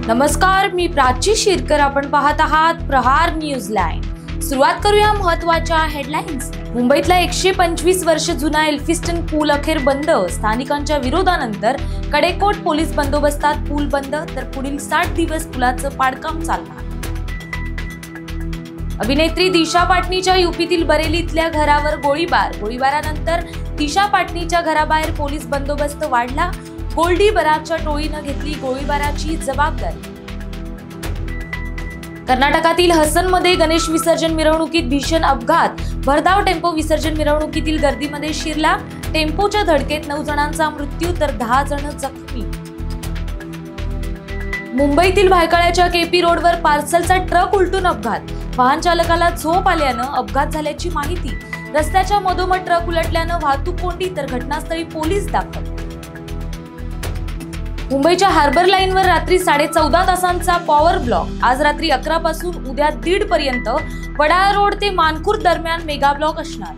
नमस्कार, मी प्राची शिरकर. आपण पाहत आहात प्रहार न्यूज लाईन. सुरुवात करूया महत्त्वाच्या हेडलाईन्स. मुंबईतला 125 वर्ष जुना एल्फिस्टन पूल अखेर बंद. स्थानिकांच्या विरोधानंतर कडेकोट पोलीस बंदोबस्तात पूल बंद, तर पुढील 60 दिवस पुलाचं पाडकाम चालणार. अभिनेत्री दिशा पाटनीच्या यूपीतील बरेलीतल्या घरावर गोळीबारानंतर दिशा पाटनीच्या घराबाहेर पोलीस बंदोबस्त वाढला. गोल्डी बराकच्या टोळीनं घेतली गोळीबाराची जबाबदारी. कर्नाटकातील हसनमध्ये गणेश विसर्जन मिरवणुकीत भीषण अपघात. भरधाव टेम्पो विसर्जन मिरवणुकीतील गर्दीमध्ये शिरला. टेम्पोच्या धडकेत 9 जणांचा मृत्यू तर 10 जण जखमी. मुंबईतील भायखळ्याच्या केपी रोडवर पार्सलचा ट्रक उलटून अपघात. वाहन चालकाला झोप आल्यानं अपघात झाल्याची माहिती. रस्त्याच्या मधोमध ट्रक उलटल्यानं वाहतूक कोंडी, तर घटनास्थळी पोलीस दाखल. मुंबईच्या हार्बर लाईनवर रात्री 14.5 तासांचा पॉवर ब्लॉक. आज रात्री 11 पासून उद्या 1:30 पर्यंत वडाळा रोड ते मानखुर्द दरम्यान मेगा ब्लॉक असणार.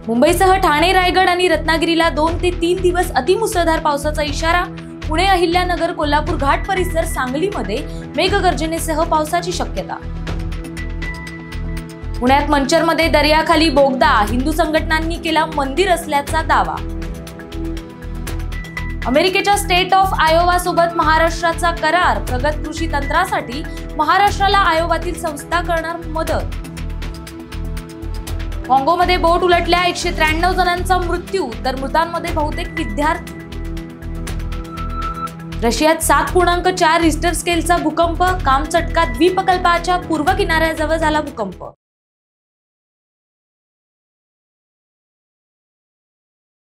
मुंबईसह ठाणे, रायगड आणि रत्नागिरीला 2 ते 3 दिवस अतिमुसळधार पावसाचा इशारा. पुणे, अहिल्यानगर, कोल्हापूर घाट परिसर, सांगलीमध्ये मेघगर्जनेसह पावसाची शक्यता. पुण्यात मंचरमध्ये दर्याखाली बोगदा. हिंदू संघटनांनी केला मंदिर असल्याचा दावा. अमेरिकेच्या स्टेट ऑफ आयोवा सोबत महाराष्ट्राचा करार. प्रगत कृषी तंत्रासाठी महाराष्ट्राला आयोवातील संस्था करणार मदत. काँगोमध्ये बोट उलटल्या, 193 जणांचा मृत्यू, तर मृतांमध्ये बहुतेक विद्यार्थी. रशियात 7.4 रिश्टर स्केलचा भूकंप. कामचटका द्वीपकल्पाच्या पूर्व किनाऱ्याजवळ झाला भूकंप.